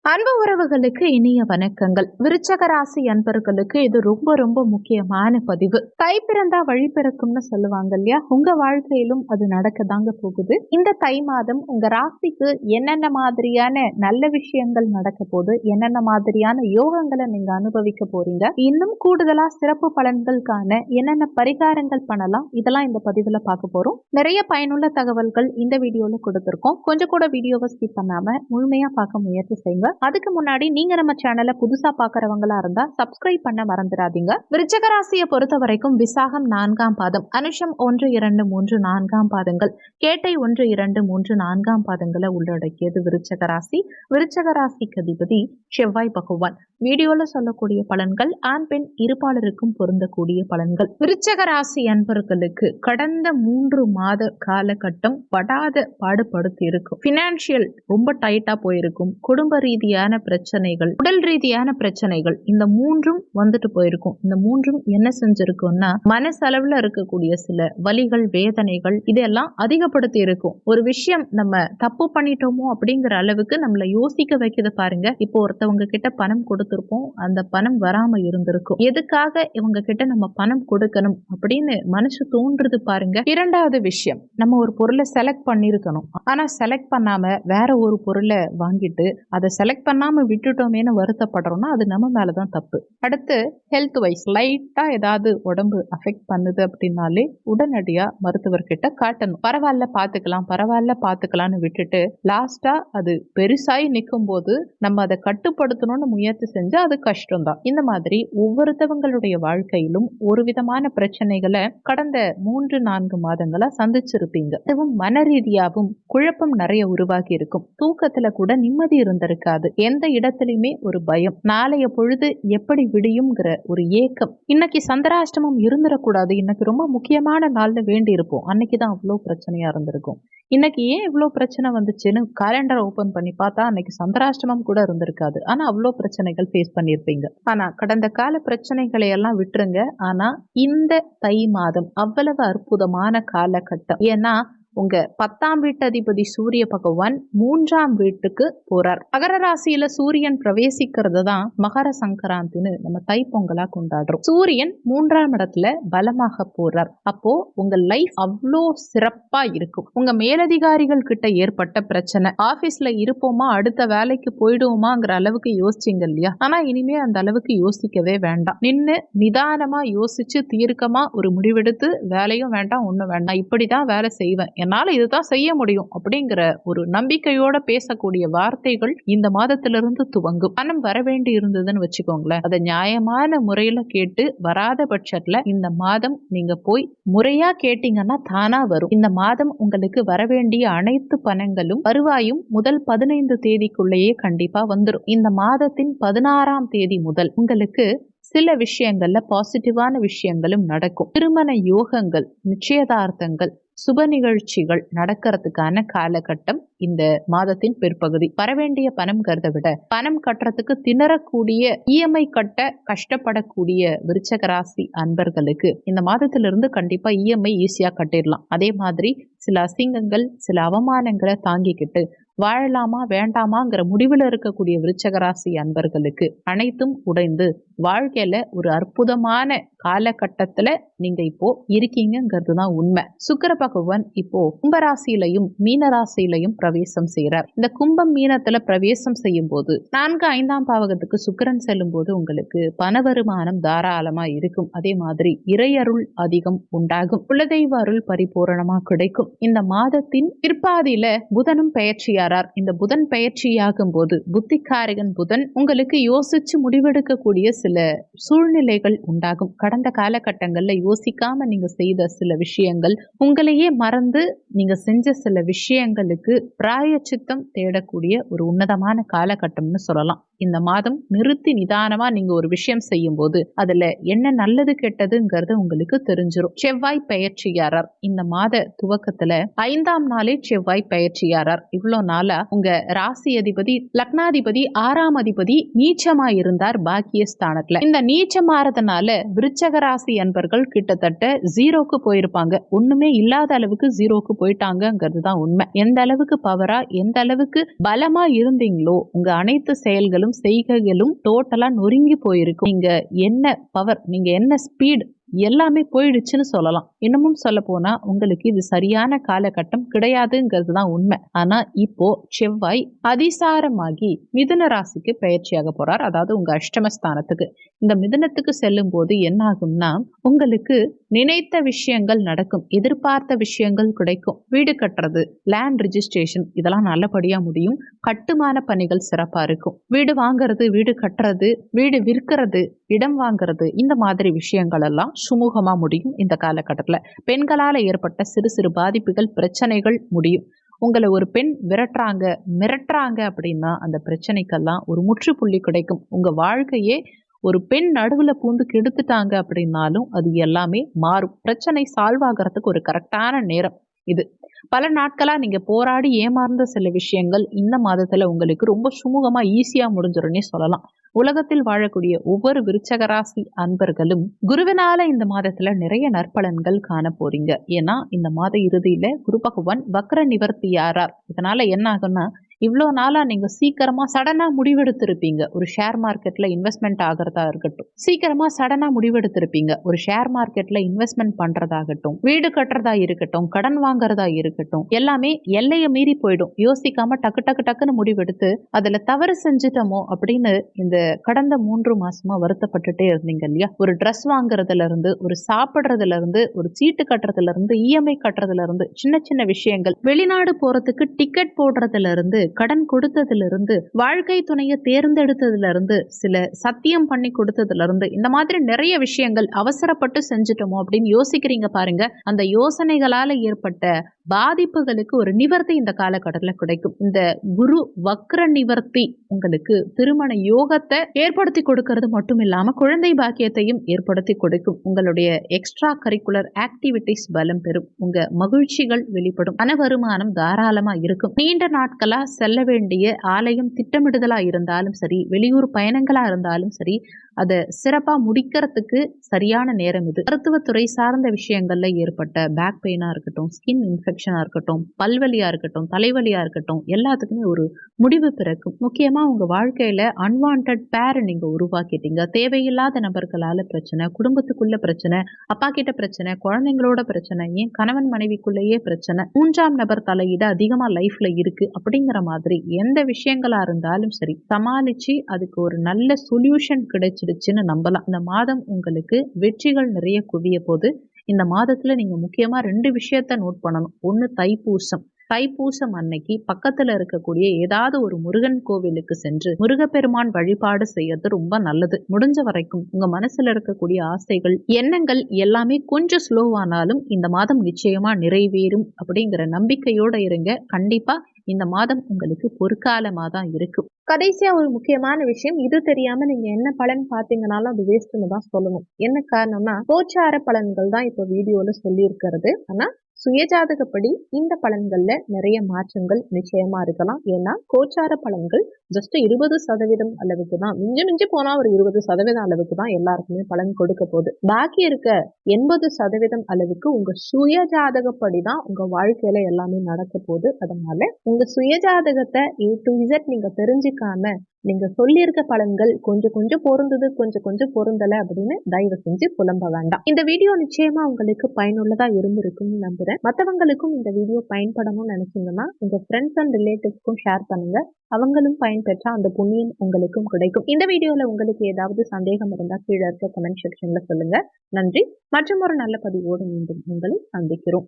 அன்பு உறவுகளுக்கு இனிய வணக்கங்கள். விருச்சக ராசி அன்பர்களுக்கு இது ரொம்ப ரொம்ப முக்கியமான பதிவு. தை பிறந்தா வழி பிறக்கும்னு சொல்லுவாங்க இல்லையா? உங்க வாழ்க்கையிலும் அது நடக்கதாங்க போகுது. இந்த தை மாதம் உங்க ராசிக்கு என்னென்ன மாதிரியான நல்ல விஷயங்கள் நடக்க போகுது, என்னென்ன மாதிரியான யோகங்களை நீங்க அனுபவிக்க போறீங்க, இன்னும் கூடுதலா சிறப்பு பலன்களுக்கான என்னென்ன பரிகாரங்கள் பண்ணலாம், இதெல்லாம் இந்த பதிவுல பார்க்க போறோம். நிறைய பயனுள்ள தகவல்கள் இந்த வீடியோல கொடுத்திருக்கோம். கொஞ்சம் கூட வீடியோவை ஸ்கிப் பண்ணாம முழுமையா பார்க்க முயற்சி செய்யுங்க. அதுக்கு முன்னாடி நீங்க நம்ம சேனலை புதுசா பாக்குறவங்களா இருந்தா சப்ஸ்கிரைப் பண்ண மறந்துடாதீங்க. விருச்சிக ராசியை பொறுத்த வரைக்கும் விசாகம் 4ஆம் பாதம், அனுஷம் 1, 2, 3, 4ஆம் பாதங்கள், கேட்டை 1, 2, 3, 4ஆம் பாதங்களை உள்ளடக்கியது விருச்சிக ராசி. விருச்சிக ராசிக்கு அதிபதி செவ்வாய் பகவான். வீடியோல சொல்லக்கூடிய பலன்கள் ஆண் பெண் இருபாலருக்கும் பொருந்தக்கூடிய பலன்கள். விருச்சிக ராசி அன்பர்களுக்கு கடந்த 3 மாத காலகட்டம் படாத பாடுபடுத்தி இருக்கும். பினான்சியல் ரொம்ப டைட்டா போயிருக்கும். குடும்ப ரீதியான பிரச்சனைகள், உடல் ரீதியான பிரச்சனைகள், இந்த மூன்றும் வந்துட்டு போயிருக்கும். இந்த மூன்றும் என்ன செஞ்சிருக்கும்னா மனசளவுல இருக்கக்கூடிய சில வலிகள், வேதனைகள் இதெல்லாம் அதிகப்படுத்தி இருக்கும். ஒரு விஷயம் நம்ம தப்பு பண்ணிட்டோமோ அப்படிங்கிற அளவுக்கு நம்மள யோசிக்க வைக்கிறது பாருங்க. இப்போ ஒருத்தவங்க கிட்ட பணம் கொடுத்திருப்போம், அந்த பணம் வராம இருந்திருக்கும். எதுக்காக இவங்க கிட்ட நம்ம பணம் கொடுக்கணும் அப்படின்னு மனசு தோன்றுது பாருங்க. இரண்டாவது விஷயம், நம்ம ஒரு பொருளை செலக்ட் பண்ணிருக்கணும், ஆனா செலக்ட் பண்ணாம வேற ஒரு பொருளை வாங்கிட்டு அதை செலக்ட் பண்ணாம விட்டுட்டோமேனு வருத்தப்படுறோம்னா அது நம்ம மேலதான் தப்பு. அடுத்து ஹெல்த் வைஸ் லைட்டா ஏதாவது உடம்பு அஃபெக்ட் பண்ணுது அப்படின்னாலே உடனடியா மருத்துவர்கிட்ட காட்டணும். பரவாயில்ல பாத்துக்கலாம்னு விட்டுட்டு லாஸ்டா அது பெருசாய் நிற்கும் போது நம்ம அதை கட்டுப்படுத்தணும்னு முயற்சி செஞ்சா அது கஷ்டம் தான். இந்த மாதிரி ஒவ்வொருத்தவங்களுடைய வாழ்க்கையிலும் ஒரு விதமான பிரச்சனைகளை கடந்த 3-4 மாதங்களா சந்திச்சிருப்பீங்க. அதுவும் மன ரீதியாகவும் குழப்பம் நிறைய உருவாகி இருக்கும். தூக்கத்துல கூட நிம்மதி இருந்திருக்காது. எந்த இடத்துலயுமே ஒரு பயம், நாளைய பொழுது எப்படி விடியும்ங்கிற ஒரு ஏக்கம். இன்னைக்கு சந்திராஷ்டமம் இருந்துடக்கூடாது, இன்னைக்கு ரொம்ப முக்கியமான நாள்னு வேண்டி இருப்போம். அன்னைக்குதான் அவ்வளவு பிரச்சனையா இருந்திருக்கும். இன்னைக்கு ஏன் இவ்வளவு பிரச்சனை வந்துச்சுன்னு காலண்டர் ஓபன் பண்ணி பார்த்தா அன்னைக்கு சந்திராஷ்டமம் கூட இருந்திருக்காது. ஆனா அவ்வளவு பிரச்சனைகள் ஃபேஸ் பண்ணிருப்பீங்க. ஆனா கடந்த கால பிரச்சனைகளை எல்லாம் விட்டுருங்க. ஆனா இந்த தை மாதம் அவ்வளவு அற்புதமான காலகட்டம். ஏன்னா உங்க 10ஆம் வீட்டு அதிபதி சூரிய பகவான் 3ஆம் வீட்டுக்கு போறார். மகர ராசியில சூரியன் பிரவேசிக்கிறது தான் மகர சங்கராந்தின்னு நம்ம தைப்பொங்கலா கொண்டாடுறோம். சூரியன் 3ஆம் இடத்துல பலமாக போறார். அப்போ உங்க லைஃப் அவ்வளோ சிறப்பா இருக்கும். உங்க மேலதிகாரிகள் கிட்ட ஏற்பட்ட பிரச்சனை, ஆபீஸ்ல இருப்போமா அடுத்த வேலைக்கு போயிடுவோமாங்கிற அளவுக்கு யோசிச்சிங்க இல்லையா? ஆனா இனிமே அந்த அளவுக்கு யோசிக்கவே வேண்டாம். நின்னு நிதானமா யோசிச்சு தீர்க்கமா ஒரு முடிவெடுத்து வேலையும் வேண்டாம் ஒண்ணும் வேண்டாம், இப்படிதான் வேலை செய்வேன், என்னால இதுதான் செய்ய முடியும் அப்படிங்கிற ஒரு நம்பிக்கையோட பேசக்கூடிய வார்த்தைகள் இந்த மாதத்திலிருந்து துவங்கும். பணம் வர வேண்டி இருந்ததுன்னு வச்சுக்கோங்களேன், அதை நியாயமான முறையில கேட்டு வராத பட்சத்துல இந்த மாதம் நீங்க போய் முறையா கேட்டீங்கன்னா தானா வரும். இந்த மாதம் உங்களுக்கு வர வேண்டிய அனைத்து பணங்களும் வருவாயும் முதல் 15 தேதிக்குள்ளேயே கண்டிப்பா வந்துடும். இந்த மாதத்தின் 16ஆம் தேதி முதல் உங்களுக்கு சில விஷயங்கள்ல பாசிட்டிவான விஷயங்களும் நடக்கும். திருமண யோகங்கள், நிச்சயதார்த்தங்கள், சுப நிகழ்ச்சிகள் நடக்கிறதுக்கான காலகட்டம் இந்த மாதத்தின் பிற்பகுதி. வரவேண்டிய பணம் கருத விட பணம் கட்டுறதுக்கு திணறக்கூடிய, இஎம்ஐ கட்ட கஷ்டப்படக்கூடிய விருச்சக ராசி அன்பர்களுக்கு இந்த மாதத்திலிருந்து கண்டிப்பா இஎம்ஐ ஈஸியா கட்டிடலாம். அதே மாதிரி சில அசிங்கங்கள், சில அவமானங்களை தாங்கிக்கிட்டு வாழலாமா வேண்டாமாங்கிற முடிவில் இருக்கக்கூடிய விருச்சக ராசி அன்பர்களுக்கு அனைத்தும் உடைந்து வாழ்க்கையில ஒரு அற்புதமான காலகட்டத்துல நீங்க இப்போ இருக்கீங்கிறது தான் உண்மை. சுக்கிர பகவான் இப்போ கும்பராசியிலையும் மீன ராசியிலையும் பிரவேசம் செய்யறார். இந்த கும்பம் மீனத்துல பிரவேசம் செய்யும் போது 4-5ஆம் பாவகத்துக்கு சுக்கிரன் செல்லும் போது உங்களுக்கு பண வருமானம் தாராளமா இருக்கும். அதே மாதிரி இறையருள் அதிகம் உண்டாகும். குலதெய்வ அருள் பரிபூரணமா கிடைக்கும். இந்த மாதத்தின் பிற்பாதியில புதனும் பெயர்ச்சியாரார். இந்த புதன் பெயர்ச்சியாகும் போது புத்திகாரகன் புதன் உங்களுக்கு யோசிச்சு முடிவெடுக்கக்கூடிய சில சூழ்நிலைகள் உண்டாகும். கடந்த காலகட்டங்கள்ல யோசிக்காம நீங்க செய்த சில விஷயங்கள், உங்களையே மறந்து நீங்க செஞ்ச சில விஷயங்களுக்கு பிராயச்சித்தம் தேடக்கூடிய ஒரு உன்னதமான காலகட்டம்னு சொல்லலாம். இந்த மாதம் நிறுத்தி நிதானமா நீங்க ஒரு விஷயம் செய்யும் போது அதுல என்ன நல்லது கெட்டதுங்கிறது உங்களுக்கு தெரிஞ்சிடும். செவ்வாய் பயிற்சியாளர் இந்த மாத துவக்கத்துல 5ஆம் நாளே செவ்வாய் பயிற்சியாளர். இவ்வளவு நாளா உங்க ராசி அதிபதி லக்னாதிபதி 6ஆம் அதிபதி நீச்சமா இருந்தார் பாக்கியஸ்தானத்துல. இந்த நீச்சமாறதுனால விருச்சக ராசி அன்பர்கள் கிட்டத்தட்ட ஜீரோக்கு போயிருப்பாங்க. ஒண்ணுமே இல்லாத அளவுக்கு ஜீரோக்கு போயிட்டாங்கிறது தான் உண்மை. எந்த அளவுக்கு பவரா எந்த அளவுக்கு பலமா இருந்தீங்களோ உங்க அனைத்து செயல்களும் செய்கைகளும் டோட்டலா நொறுங்கி போயிருக்கும். நீங்க என்ன பவர், நீங்க என்ன ஸ்பீட் எல்லாமே போயிடுச்சுன்னு சொல்லலாம். இன்னமும் சொல்ல போனா உங்களுக்கு இது சரியான காலகட்டம் கிடையாதுங்கிறது தான் உண்மை. ஆனா இப்போ செவ்வாய் அதிசாரமாகி மிதுன ராசிக்கு பயிற்சியாக போறார். அதாவது உங்க அஷ்டமஸ்தானத்துக்கு. இந்த மிதுனத்துக்கு செல்லும் போது என்ன ஆகும்னா உங்களுக்கு நினைத்த விஷயங்கள் நடக்கும், எதிர்பார்த்த விஷயங்கள் கிடைக்கும். வீடு கட்டுறது, லேண்ட் ரிஜிஸ்ட்ரேஷன் இதெல்லாம் நல்லபடியா முடியும். கட்டுமான பணிகள் சிறப்பா இருக்கும். வீடு வாங்குறது, வீடு கட்டுறது, வீடு விற்கிறது, இடம் வாங்குறது இந்த மாதிரி விஷயங்கள் எல்லாம் சுமூகமா முடியும். இந்த காலகட்டத்தில் பெண்களால் ஏற்பட்ட சிறு சிறு பாதிப்புகள் பிரச்சனைகள் முடியும். உங்களை ஒரு பெண் விரட்டுறாங்க மிரட்டுறாங்க அப்படின்னா அந்த பிரச்சனைக்கெல்லாம் ஒரு முற்றுப்புள்ளி கிடைக்கும். உங்க வாழ்க்கையே ஒரு பெண் நடுவுல பூந்து கெடுத்துட்டாங்க அப்படின்னாலும் அது எல்லாமே மாறும். பிரச்சனை சால்வ் ஆகிறதுக்கு ஒரு கரெக்டான நேரம் இது. பல நாட்களா நீங்க போராடி ஏமாந்த சில விஷயங்கள் இந்த மாதத்துல உங்களுக்கு ரொம்ப சுமூகமா ஈஸியா முடிஞ்சிரும்னே சொல்லலாம். உலகத்தில் வாழக்கூடிய ஒவ்வொரு விருச்சக ராசி அன்பர்களும் குருவினால இந்த மாதத்துல நிறைய நற்பலன்கள் காண போறீங்க. ஏன்னா இந்த மாத இறுதியில குரு பகவான் வக்ர நிவர்த்தியாரார். இதனால என்ன ஆகும்னா இவ்வளோ நாளா நீங்க சீக்கிரமா சடனா முடிவெடுத்திருப்பீங்க. ஒரு ஷேர் மார்க்கெட்ல இன்வெஸ்ட்மெண்ட் ஆகிறதா இருக்கட்டும், சீக்கிரமா சடனா முடிவெடுத்திருப்பீங்க. ஒரு ஷேர் மார்க்கெட்ல இன்வெஸ்ட்மெண்ட் பண்றதாகட்டும், வீடு கட்டுறதா இருக்கட்டும், கடன் வாங்குறதா இருக்கட்டும், எல்லாமே எல்லையை மீறி போயிடும். யோசிக்காம டக்கு டக்கு டக்குன்னு முடிவெடுத்து அதுல தவறு செஞ்சுட்டோமோ அப்படின்னு இந்த கடந்த 3 மாசமா வருத்தப்பட்டுட்டே இருந்தீங்க இல்லையா? ஒரு ட்ரெஸ் வாங்குறதுல இருந்து, ஒரு சாப்பிடுறதுல இருந்து, ஒரு சீட்டு கட்டுறதுல இருந்து, இஎம்ஐ கட்டுறதுல இருந்து, சின்ன சின்ன விஷயங்கள், வெளிநாடு போறதுக்கு டிக்கெட் போடுறதுல இருந்து, கடன் கொடுத்ததுல இருந்து, வாழ்க்கை துணையை தேர்ந்தெடுத்ததுல இருந்து, சில சத்தியம் பண்ணி கொடுத்ததுல இருந்து, இந்த மாதிரி நிறைய விஷயங்கள் அவசரப்பட்டு செஞ்சுட்டோமோ அப்படின்னு யோசிக்கிறீங்க பாருங்க. அந்த யோசனைகளால ஏற்பட்ட பாதிப்புகளுக்கு ஒரு நிவர்த்தி இந்த காலகட்டத்தில் கிடைக்கும். இந்த குரு வக்ர நிவர்த்தி உங்களுக்கு திருமண யோகத்தை ஏற்படுத்தி கொடுக்கிறது மட்டும் இல்லாம குழந்தை பாக்கியத்தையும் ஏற்படுத்தி கொடுக்கும். உங்களுடைய எக்ஸ்ட்ரா கரிக்குலர் ஆக்டிவிட்டிஸ் பலம் பெறும். உங்க மகிழ்ச்சிகள் வெளிப்படும். பண வருமானம் தாராளமா இருக்கும். நீண்ட நாட்களா செல்ல வேண்டிய ஆலயம் திட்டமிடுதலா இருந்தாலும் சரி, வெளியூர் பயணங்களா இருந்தாலும் சரி, அதை சிறப்பா முடிக்கிறதுக்கு சரியான நேரம் இது. மருத்துவத்துறை சார்ந்த விஷயங்கள்ல ஏற்பட்ட பேக் பெயினா இருக்கட்டும், ஸ்கின் இன்ஃபெக்ஷனா இருக்கட்டும், பல்வலியா இருக்கட்டும், தலைவலியா இருக்கட்டும், எல்லாத்துக்குமே ஒரு முடிவு பிறக்கும். முக்கியமா உங்க வாழ்க்கையில அன்வான்ட் பேர் நீங்க உருவாக்கிட்டீங்க. தேவையில்லாத நபர்களால பிரச்சனை, குடும்பத்துக்குள்ள பிரச்சனை, அப்பா கிட்ட பிரச்சனை, குழந்தைங்களோட பிரச்சனை, ஏன் கணவன் மனைவிக்குள்ளேயே பிரச்சனை, 3ஆம் நபர் தலையீடு அதிகமா லைஃப்ல இருக்கு அப்படிங்கிற மாதிரி எந்த விஷயங்களா இருந்தாலும் சரி சமாளிச்சு அதுக்கு ஒரு நல்ல சொல்யூஷன் கிடைச்சிடுச்சுன்னு நம்பலாம். இந்த மாதம் உங்களுக்கு வெற்றிகள் நிறைய குவிய போது. இந்த மாதத்துல நீங்க முக்கியமா 2 விஷயத்த நோட் பண்ணணும். ஒண்ணு தைப்பூசம். தைப்பூசம் அன்னைக்கு பக்கத்துல இருக்கக்கூடிய ஏதாவது ஒரு முருகன் கோவிலுக்கு சென்று முருகப்பெருமான் வழிபாடு செய்யறது ரொம்ப நல்லது. முடிஞ்ச வரைக்கும் உங்க மனசுல இருக்கக்கூடிய ஆசைகள் எண்ணங்கள் எல்லாமே கொஞ்சம் ஸ்லோவானாலும் இந்த மாதம் நிச்சயமா நிறைவேறும் அப்படிங்கிற நம்பிக்கையோட இருங்க. கண்டிப்பா இந்த மாதம் உங்களுக்கு பொற்காலமா தான் இருக்கும். கடைசியா ஒரு முக்கியமான விஷயம், இது தெரியாம நீங்க என்ன பலன் பாத்தீங்கன்னாலும் அது வேஸ்ட்னு தான் சொல்லணும். என்ன காரணம்னா கோச்சார பலன்கள் தான் இப்ப வீடியோல சொல்லி இருக்கிறது. ஆனா சுயஜாதகப்படி இந்த பலன்கள்ல நிறைய மாற்றங்கள் நிச்சயமா இருக்கலாம். ஏன்னா கோச்சார பலன்கள் ஜஸ்ட் 20% அளவுக்கு தான், மிஞ்சி மிஞ்சி போனா ஒரு 20% அளவுக்கு தான் எல்லாருக்குமே பலன் கொடுக்க போகுது. பாக்கி இருக்க 80% அளவுக்கு உங்க சுயஜாதகப்படி தான் உங்க வாழ்க்கையில எல்லாமே நடக்க போகுது. அதனால உங்க சுயஜாதகத்தை A to Z நீங்க தெரிஞ்சுக்காம நீங்க சொல்லியிருக்க பலன்கள் கொஞ்சம் கொஞ்சம் பொருந்தது, கொஞ்சம் கொஞ்சம் பொருந்தல அப்படின்னு தயவு செஞ்சு புலம்ப வேண்டாம். இந்த வீடியோ நிச்சயமா உங்களுக்கு பயனுள்ளதா இருந்திருக்கும்னு நம்புறேன். மற்றவங்களுக்கும் இந்த வீடியோ பயன்படணும்னு நினைச்சீங்கன்னா உங்க ஃப்ரெண்ட்ஸ் அண்ட் ரிலேட்டிவ்ஸ்க்கும் ஷேர் பண்ணுங்க. அவங்களும் பயன்பெற்றா அந்த புண்ணியம் உங்களுக்கும் கிடைக்கும். இந்த வீடியோல உங்களுக்கு ஏதாவது சந்தேகம் இருந்தா கீழே இருக்க கமெண்ட் செக்ஷன்ல சொல்லுங்க. நன்றி. மற்றும் ஒரு நல்ல பதிவோடு மீண்டும் உங்களை சந்திக்கிறோம்.